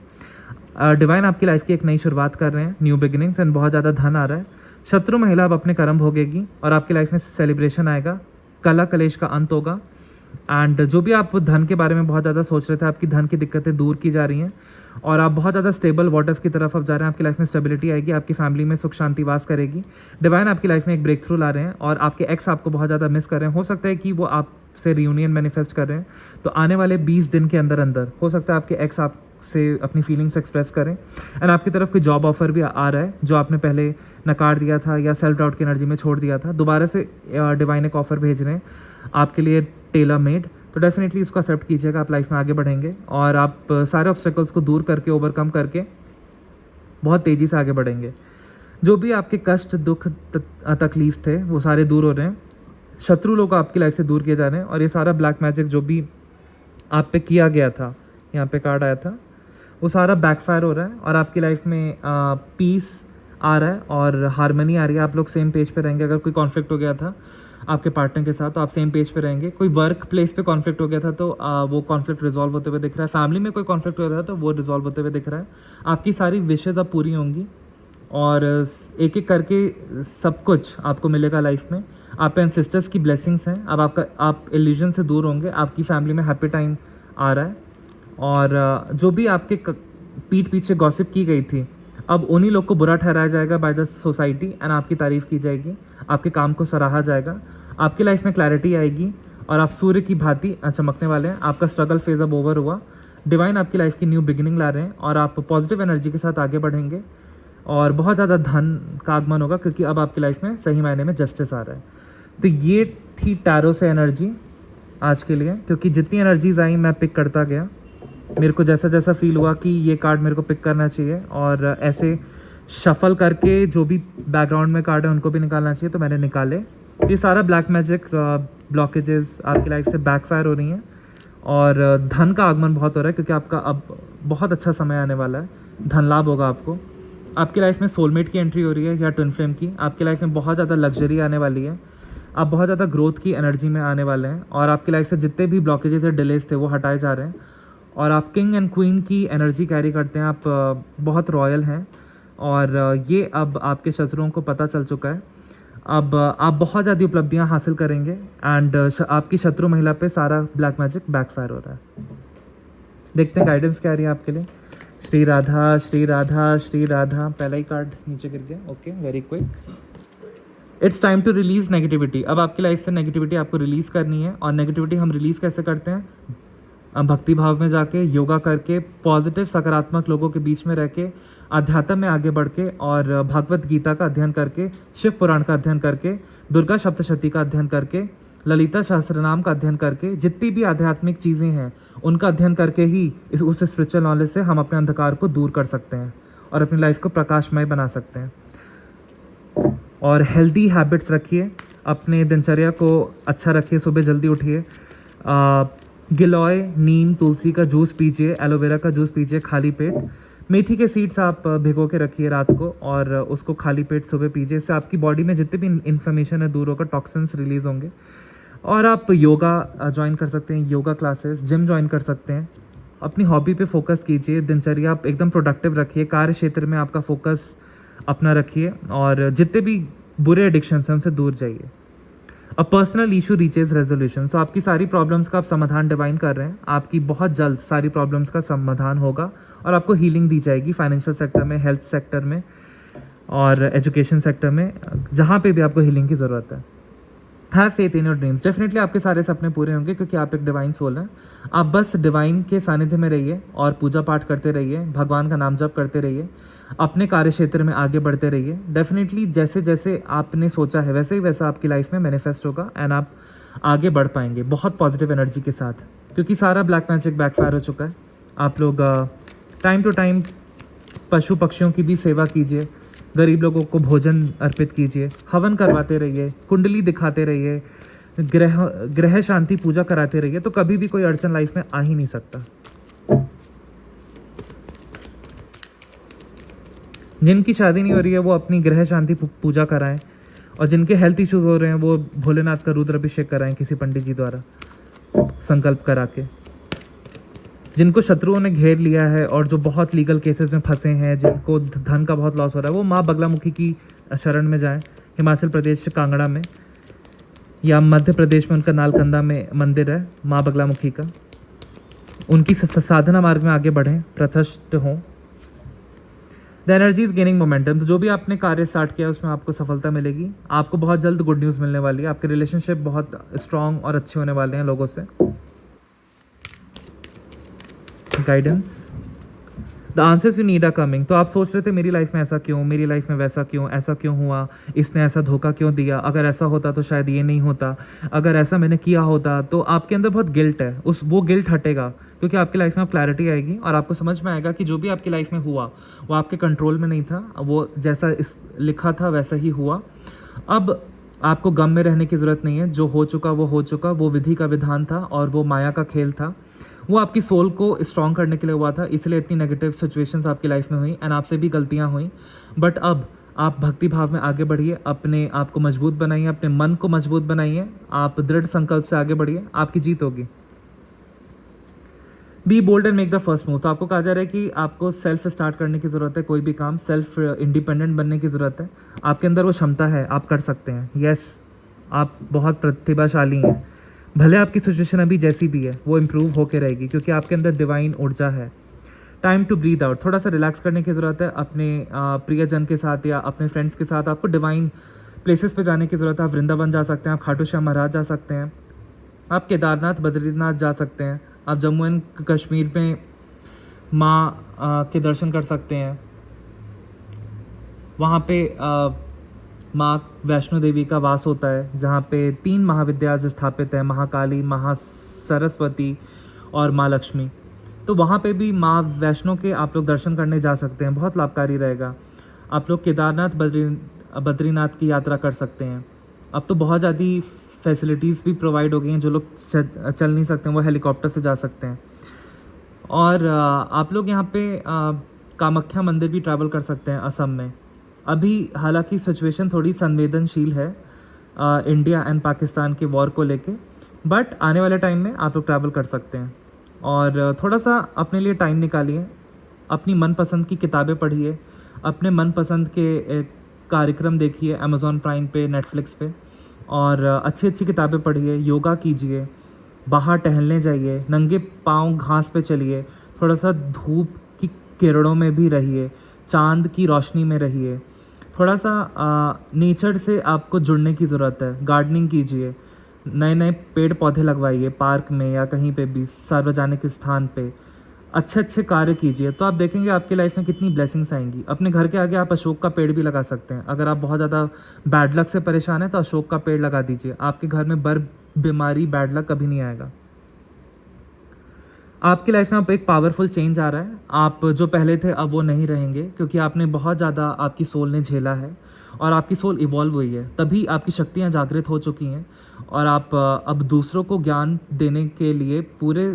डिवाइन आपकी लाइफ की एक नई शुरुआत कर रहे हैं, न्यू बिगिनिंग्स, एंड बहुत ज़्यादा धन आ रहा है। शत्रु महिला अब अपने कर्म भोगेगी और आपकी लाइफ में सेलिब्रेशन आएगा, कला कलेश का अंत होगा। एंड जो भी आप धन के बारे में बहुत ज़्यादा सोच रहे थे, आपकी धन की दिक्कतें दूर की जा रही हैं और आप बहुत ज़्यादा स्टेबल वाटर्स की तरफ अब जा रहे हैं। आपकी लाइफ में स्टेबिलिटी आएगी, आपकी फैमिली में सुख शांति वास करेगी। डिवाइन आपकी लाइफ में एक ब्रेक थ्रू ला रहे हैं और आपके एक्स आपको बहुत ज़्यादा मिस कर रहे हैं। हो सकता है कि वो आपसे रियूनियन मैनिफेस्ट कर रहे हैं, तो आने वाले 20 दिन के अंदर अंदर हो सकता है आपके एक्स आपसे अपनी फीलिंग्स एक्सप्रेस करें। एंड आपकी तरफ कोई जॉब ऑफर भी आ रहा है जो आपने पहले नकार दिया था या सेल्फ डाउट की एनर्जी में छोड़ दिया था। दोबारा से डिवाइन एक ऑफर भेज रहे हैं आपके लिए, टेलर मेड। तो डेफिनेटली इसको एक्सेप्ट कीजिएगा, आप लाइफ में आगे बढ़ेंगे और आप सारे ऑब्स्टेकल्स को दूर करके, ओवरकम करके बहुत तेज़ी से आगे बढ़ेंगे। जो भी आपके कष्ट, दुख, तकलीफ थे, वो सारे दूर हो रहे हैं। शत्रु लोग आपकी लाइफ से दूर किए जा रहे हैं और ये सारा ब्लैक मैजिक जो भी आप पे किया गया था, यहाँ पे कार्ड आया था, वो सारा बैकफायर हो रहा है और आपकी लाइफ में पीस आ रहा है और हारमनी आ रही है। आप लोग सेम पेज पे रहेंगे। अगर कोई कॉन्फ्लिक्ट हो गया था आपके पार्टनर के साथ, तो आप सेम पेज पे रहेंगे। कोई वर्क प्लेस पे कॉन्फ्लिक्ट हो गया था, तो वो कॉन्फ्लिक्ट रिजॉल्व होते हुए दिख रहा है। फैमिली में कोई कॉन्फ्लिक्ट हो रहा था, तो वो रिजॉल्व होते हुए दिख रहा है। आपकी सारी विशेज़ अब पूरी होंगी और एक एक करके सब कुछ आपको मिलेगा लाइफ में। आप पे एंसेस्टर्स की ब्लेसिंग्स हैं। अब आप इल्यूजन से दूर होंगे। आपकी फैमिली में हैप्पी टाइम आ रहा है और जो भी आपके पीठ पीछे गॉसिप की गई थी, अब उन्हीं लोग को बुरा ठहराया जाएगा बाय द सोसाइटी एंड आपकी तारीफ़ की जाएगी, आपके काम को सराहा जाएगा। आपकी लाइफ में क्लैरिटी आएगी और आप सूर्य की भांति चमकने वाले हैं। आपका स्ट्रगल फेज अब ओवर हुआ। डिवाइन आपकी लाइफ की न्यू बिगिनिंग ला रहे हैं और आप पॉजिटिव एनर्जी के साथ आगे बढ़ेंगे और बहुत ज़्यादा धन का आगमन होगा, क्योंकि अब आपकी लाइफ में सही मायने में जस्टिस आ रहा है। तो ये थी टैरो से एनर्जी आज के लिए, क्योंकि जितनी एनर्जीज आई मैं पिक करता गया। मेरे को जैसा जैसा फील हुआ कि ये कार्ड मेरे को पिक करना चाहिए और ऐसे शफल करके जो भी बैकग्राउंड में कार्ड है उनको भी निकालना चाहिए, तो मैंने निकाले। तो ये सारा ब्लैक मैजिक ब्लॉकेजेस आपकी लाइफ से बैकफायर हो रही हैं और धन का आगमन बहुत हो रहा है, क्योंकि आपका अब बहुत अच्छा समय आने वाला है। धन लाभ होगा आपको। आपकी लाइफ में सोलमेट की एंट्री हो रही है या ट्विन फ्लेम की। आपकी लाइफ में बहुत ज़्यादा लग्जरी आने वाली है। आप बहुत ज़्यादा ग्रोथ की एनर्जी में आने वाले हैं और आपकी लाइफ से जितने भी ब्लॉकेजेस या डिलेज थे वो हटाए जा रहे हैं और आप किंग एंड क्वीन की एनर्जी कैरी करते हैं। आप बहुत रॉयल हैं और ये अब आपके शत्रुओं को पता चल चुका है। अब आप बहुत ज़्यादा उपलब्धियां हासिल करेंगे एंड आपकी शत्रु महिला पे सारा ब्लैक मैजिक बैकफायर हो रहा है। देखते हैं गाइडेंस क्या आ रही है आपके लिए। श्री राधा श्री राधा श्री राधा। पहला ही कार्ड नीचे गिर गया। Okay, very quick. It's time to release negativity. अब आपकी लाइफ से नेगेटिविटी आपको रिलीज़ करनी है और नेगेटिविटी हम रिलीज़ कैसे करते हैं? भक्ति भाव में जाके, योगा करके, पॉजिटिव सकारात्मक लोगों के बीच में रह के, अध्यात्म में आगे बढ़ के और भगवत गीता का अध्ययन करके, शिव पुराण का अध्ययन करके, दुर्गा सप्तशती का अध्ययन करके, ललिता सहस्त्रनाम का अध्ययन करके, जितनी भी आध्यात्मिक चीज़ें हैं उनका अध्ययन करके ही उस स्पिरिचुअल नॉलेज से हम अपने अंधकार को दूर कर सकते हैं और अपनी लाइफ को प्रकाशमय बना सकते हैं। और हेल्दी हैबिट्स रखिए, अपने दिनचर्या को अच्छा रखिए। सुबह जल्दी उठिए, गिलोय, नीम, तुलसी का जूस पीजिए, एलोवेरा का जूस पीजिए खाली पेट। मेथी के सीड्स आप भिगो के रखिए रात को और उसको खाली पेट सुबह पीजिए। इससे आपकी बॉडी में जितने भी इन्फॉर्मेशन है दूर होकर टॉक्सिन्स रिलीज़ होंगे। और आप योगा ज्वाइन कर सकते हैं, योगा क्लासेस, जिम ज्वाइन कर सकते हैं। अपनी हॉबी पे फोकस कीजिए। दिनचर्या आप एकदम प्रोडक्टिव रखिए। कार्य क्षेत्र में आपका फोकस अपना रखिए और जितने भी बुरे एडिक्शंस हैं उनसे दूर जाइए। A personal issue reaches resolution. So आपकी सारी प्रॉब्लम्स का आप समाधान डिवाइन कर रहे हैं, आपकी बहुत जल्द सारी प्रॉब्लम्स का समाधान होगा और आपको हीलिंग दी जाएगी फाइनेंशियल सेक्टर में, हेल्थ सेक्टर में और एजुकेशन सेक्टर में, जहाँ पे भी आपको हीलिंग की ज़रूरत है। Have faith in your dreams. Definitely आपके सारे सपने पूरे होंगे क्योंकि आप एक डिवाइन सोल हैं। आप बस डिवाइन के सानिध्य में रहिए और पूजा पाठ करते रहिए, भगवान का नाम जप करते रहिए, अपने कार्य क्षेत्र में आगे बढ़ते रहिए। डेफिनेटली जैसे जैसे आपने सोचा है वैसे ही वैसा आपकी लाइफ में मैनिफेस्ट होगा एंड आप आगे बढ़ पाएंगे बहुत पॉजिटिव एनर्जी के साथ, क्योंकि सारा ब्लैक मैजिक बैकफायर हो चुका है। आप लोग टाइम टू टाइम पशु पक्षियों की भी सेवा कीजिए, गरीब लोगों को भोजन अर्पित कीजिए, हवन करवाते रहिए, कुंडली दिखाते रहिए, ग्रह शांति पूजा कराते रहिए, तो कभी भी कोई अड़चन लाइफ में आ ही नहीं सकता। जिनकी शादी नहीं हो रही है वो अपनी ग्रह शांति पूजा कराएं, और जिनके हेल्थ इश्यूज हो रहे हैं वो भोलेनाथ का रुद्राभिषेक कराएं किसी पंडित जी द्वारा संकल्प करा के। जिनको शत्रुओं ने घेर लिया है और जो बहुत लीगल केसेस में फंसे हैं, जिनको धन का बहुत लॉस हो रहा है, वो माँ बगलामुखी की शरण में जाएं। हिमाचल प्रदेश कांगड़ा में या मध्य प्रदेश में उनका नालकंदा में मंदिर है माँ बगलामुखी का, उनकी साधना मार्ग में आगे बढ़ें, प्रतिष्ठित हों। The energy is gaining momentum. तो जो भी आपने कार्य स्टार्ट किया उसमें आपको सफलता मिलेगी। आपको बहुत जल्द गुड न्यूज़ मिलने वाली है। आपके रिलेशनशिप बहुत स्ट्रांग और अच्छे होने वाले हैं लोगों से। Guidance, the answers you need are coming. तो आप सोच रहे थे मेरी लाइफ में ऐसा क्यों, मेरी लाइफ में वैसा क्यों, ऐसा क्यों हुआ, इसने ऐसा धोखा क्यों दिया, अगर ऐसा होता तो शायद ये नहीं होता, अगर ऐसा मैंने किया होता। तो आपके अंदर बहुत गिल्ट है, वो गिल्ट हटेगा क्योंकि आपकी लाइफ में अब क्लैरिटी आएगी और आपको समझ में आएगा कि जो भी आपकी लाइफ में हुआ वो आपके कंट्रोल में नहीं था, वो जैसा लिखा था वैसा ही हुआ। अब आपको गम में रहने की ज़रूरत नहीं है। जो हो चुका वो हो चुका, वो विधि का विधान था और वो माया का खेल था। वो आपकी सोल को स्ट्रॉन्ग करने के लिए हुआ था, इसलिए इतनी नेगेटिव सिचुएशंस आपकी लाइफ में हुई एंड आपसे भी गलतियां हुई। बट अब आप भक्ति भाव में आगे बढ़िए, अपने आप को मजबूत बनाइए, अपने मन को मजबूत बनाइए, आप दृढ़ संकल्प से आगे बढ़िए, आपकी जीत होगी। Be bold and make the first move. तो आपको कहा जा रहा है कि आपको सेल्फ स्टार्ट करने की ज़रूरत है, कोई भी काम सेल्फ इंडिपेंडेंट बनने की ज़रूरत है। आपके अंदर वो क्षमता है, आप कर सकते हैं। यस, आप बहुत प्रतिभाशाली हैं। भले आपकी सिचुएशन अभी जैसी भी है वो इम्प्रूव होकर रहेगी क्योंकि आपके अंदर डिवाइन ऊर्जा है। Time to breathe out. थोड़ा सा रिलैक्स करने की ज़रूरत है। अपने प्रियजन के साथ या अपने फ्रेंड्स के साथ आपको डिवाइन प्लेसेस पे जाने की ज़रूरत है। आप वृंदावन जा सकते हैं, आप खाटू श्याम महाराज जा सकते हैं, आप केदारनाथ बद्रीनाथ जा सकते हैं, आप जम्मू एंड कश्मीर में माँ के दर्शन कर सकते हैं। वहाँ पे माँ वैष्णो देवी का वास होता है जहाँ पे 3 महाविद्यालय स्थापित हैं, महाकाली, महासरस्वती और माँ लक्ष्मी। तो वहाँ पे भी माँ वैष्णो के आप लोग दर्शन करने जा सकते हैं, बहुत लाभकारी रहेगा। आप लोग केदारनाथ बद्रीनाथ की यात्रा कर सकते हैं। अब तो बहुत ज़्यादा फैसिलिटीज़ भी प्रोवाइड हो गई हैं, जो लोग चल नहीं सकते हैं वो हेलीकॉप्टर से जा सकते हैं। और आप लोग यहाँ पे कामाख्या मंदिर भी ट्रैवल कर सकते हैं असम में। अभी हालांकि सिचुएशन थोड़ी संवेदनशील है इंडिया एंड पाकिस्तान के वॉर को लेके, बट आने वाले टाइम में आप लोग ट्रैवल कर सकते हैं। और थोड़ा सा अपने लिए टाइम निकालिए, अपनी मनपसंद की किताबें पढ़िए, अपने मनपसंद के कार्यक्रम देखिए अमेज़ॉन प्राइम पे, नेटफ्लिक्स पे, और अच्छी अच्छी किताबें पढ़िए, योगा कीजिए, बाहर टहलने जाइए, नंगे पाँव घास पे चलिए, थोड़ा सा धूप की किरणों में भी रहिए, चांद की रोशनी में रहिए, थोड़ा सा नेचर से आपको जुड़ने की ज़रूरत है। गार्डनिंग कीजिए, नए नए पेड़ पौधे लगवाइए पार्क में या कहीं पे भी सार्वजनिक स्थान पे, अच्छे अच्छे कार्य कीजिए, तो आप देखेंगे आपकी लाइफ में कितनी ब्लेसिंग्स आएंगी। अपने घर के आगे आप अशोक का पेड़ भी लगा सकते हैं। अगर आप बहुत ज़्यादा बैड लक से परेशान हैं तो अशोक का पेड़ लगा दीजिए, आपके घर में बीमारी बैड लक कभी नहीं आएगा। आपकी लाइफ में अब एक पावरफुल चेंज आ रहा है। आप जो पहले थे अब वो नहीं रहेंगे क्योंकि आपने बहुत ज़्यादा, आपकी सोल ने झेला है और आपकी सोल इवॉल्व हुई है, तभी आपकी शक्तियाँ जागृत हो चुकी हैं और आप अब दूसरों को ज्ञान देने के लिए पूरे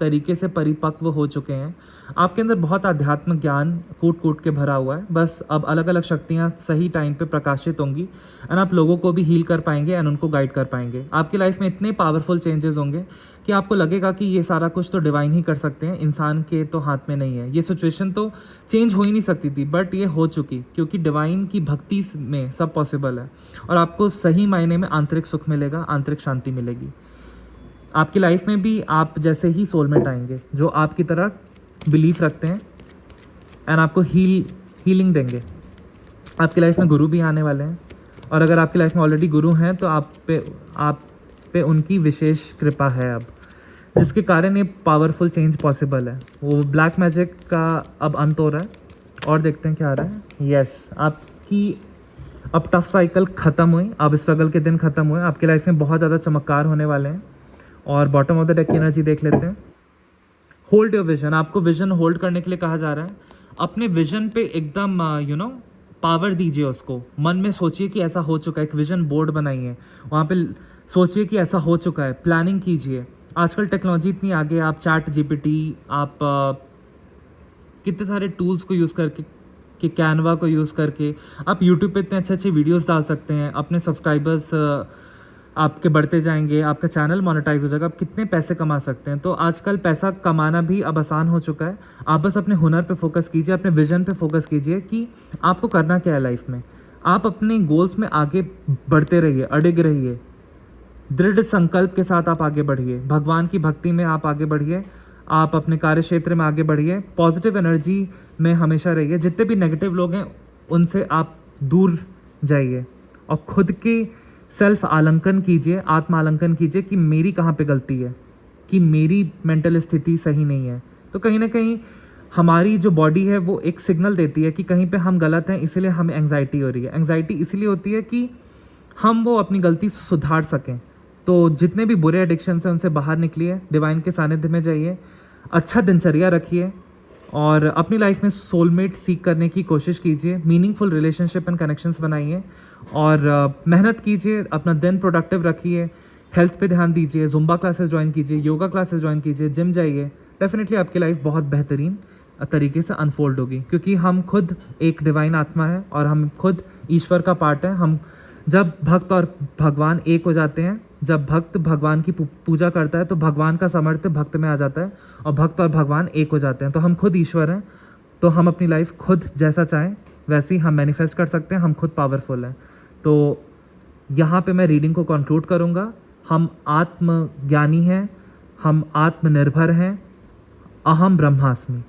तरीके से परिपक्व हो चुके हैं। आपके अंदर बहुत आध्यात्मिक ज्ञान कूट कूट के भरा हुआ है, बस अब अलग अलग शक्तियाँ सही टाइम पे प्रकाशित होंगी एंड आप लोगों को भी हील कर पाएंगे एंड उनको गाइड कर पाएंगे। आपकी लाइफ में इतने पावरफुल चेंजेस होंगे कि आपको लगेगा कि ये सारा कुछ तो डिवाइन ही कर सकते हैं, इंसान के तो हाथ में नहीं है। ये सिचुएशन तो चेंज हो ही नहीं सकती थी, बट ये हो चुकी, क्योंकि डिवाइन की भक्ति में सब पॉसिबल है और आपको सही मायने में आंतरिक सुख मिलेगा, आंतरिक शांति मिलेगी। आपकी लाइफ में भी आप जैसे ही सोलमेट आएंगे जो आपकी तरह बिलीफ रखते हैं एंड आपको हीलिंग देंगे। आपकी लाइफ में गुरु भी आने वाले हैं और अगर आपकी लाइफ में ऑलरेडी गुरु हैं तो आप पे उनकी विशेष कृपा है अब, जिसके कारण ये पावरफुल चेंज पॉसिबल है। वो ब्लैक मैजिक का अब अंत हो रहा है और देखते हैं क्या आ रहा है। यस, आपकी अब टफ साइकिल ख़त्म हुई, अब स्ट्रगल के दिन ख़त्म हुए। आपकी लाइफ में बहुत ज़्यादा चमत्कार होने वाले हैं। और बॉटम ऑफ द डेक की एनर्जी देख लेते हैं। होल्ड योर विजन, आपको विजन होल्ड करने के लिए कहा जा रहा है। अपने विजन पे एकदम पावर दीजिए उसको। मन में सोचिए कि ऐसा हो चुका है, एक विजन बोर्ड बनाइए, वहाँ पे सोचिए कि ऐसा हो चुका है, प्लानिंग कीजिए। आजकल टेक्नोलॉजी इतनी आगे, आप चैट जीपीटी, आप कितने सारे टूल्स को यूज़ करके कि कैनवा को यूज़ करके आप यूट्यूब पे इतने अच्छे अच्छे वीडियोस डाल सकते हैं। अपने सब्सक्राइबर्स आपके बढ़ते जाएंगे, आपका चैनल मोनेटाइज हो जाएगा, आप कितने पैसे कमा सकते हैं। तो आजकल पैसा कमाना भी अब आसान हो चुका है। आप बस अपने हुनर पे फोकस कीजिए, अपने विजन पे फोकस कीजिए कि आपको करना क्या है लाइफ में। आप अपने गोल्स में आगे बढ़ते रहिए, अडिग रहिए, दृढ़ संकल्प के साथ आप आगे बढ़िए। भगवान की भक्ति में आप आगे बढ़िए, आप अपने कार्य क्षेत्र में आगे बढ़िए, पॉजिटिव एनर्जी में हमेशा रहिए। जितने भी नेगेटिव लोग हैं उनसे आप दूर जाइए और खुद के सेल्फ आलंकन कीजिए, आत्म आलंकन कीजिए कि मेरी कहाँ पे गलती है, कि मेरी मेंटल स्थिति सही नहीं है। तो कहीं ना कहीं हमारी जो बॉडी है वो एक सिग्नल देती है कि कहीं पे हम गलत हैं, इसीलिए हमें एंग्जाइटी हो रही है। एंग्जाइटी इसलिए होती है कि हम वो अपनी गलती सुधार सकें। तो जितने भी बुरे एडिक्शन हैं उनसे बाहर निकलिए, डिवाइन के सानिध्य में जाइए, अच्छा दिनचर्या रखिए और अपनी लाइफ में सोलमेट सीख करने की कोशिश कीजिए। मीनिंगफुल रिलेशनशिप एंड कनेक्शंस बनाइए और मेहनत कीजिए, अपना दिन प्रोडक्टिव रखिए, हेल्थ पे ध्यान दीजिए, जुम्बा क्लासेस ज्वाइन कीजिए, योगा क्लासेस ज्वाइन कीजिए, जिम जाइए। डेफिनेटली आपकी लाइफ बहुत बेहतरीन तरीके से अनफोल्ड होगी, क्योंकि हम खुद एक डिवाइन आत्मा है और हम खुद ईश्वर का पार्ट है। हम जब भक्त और भगवान एक हो जाते हैं, जब भक्त भगवान की पूजा करता है तो भगवान का सामर्थ्य भक्त में आ जाता है और भक्त और भगवान एक हो जाते हैं। तो हम खुद ईश्वर हैं, तो हम अपनी लाइफ खुद जैसा चाहें वैसे ही हम मैनिफेस्ट कर सकते हैं। हम खुद पावरफुल हैं। तो यहाँ पे मैं रीडिंग को कंक्लूड करूँगा। हम आत्मज्ञानी हैं, हम आत्मनिर्भर हैं, अहम ब्रह्मास्मि।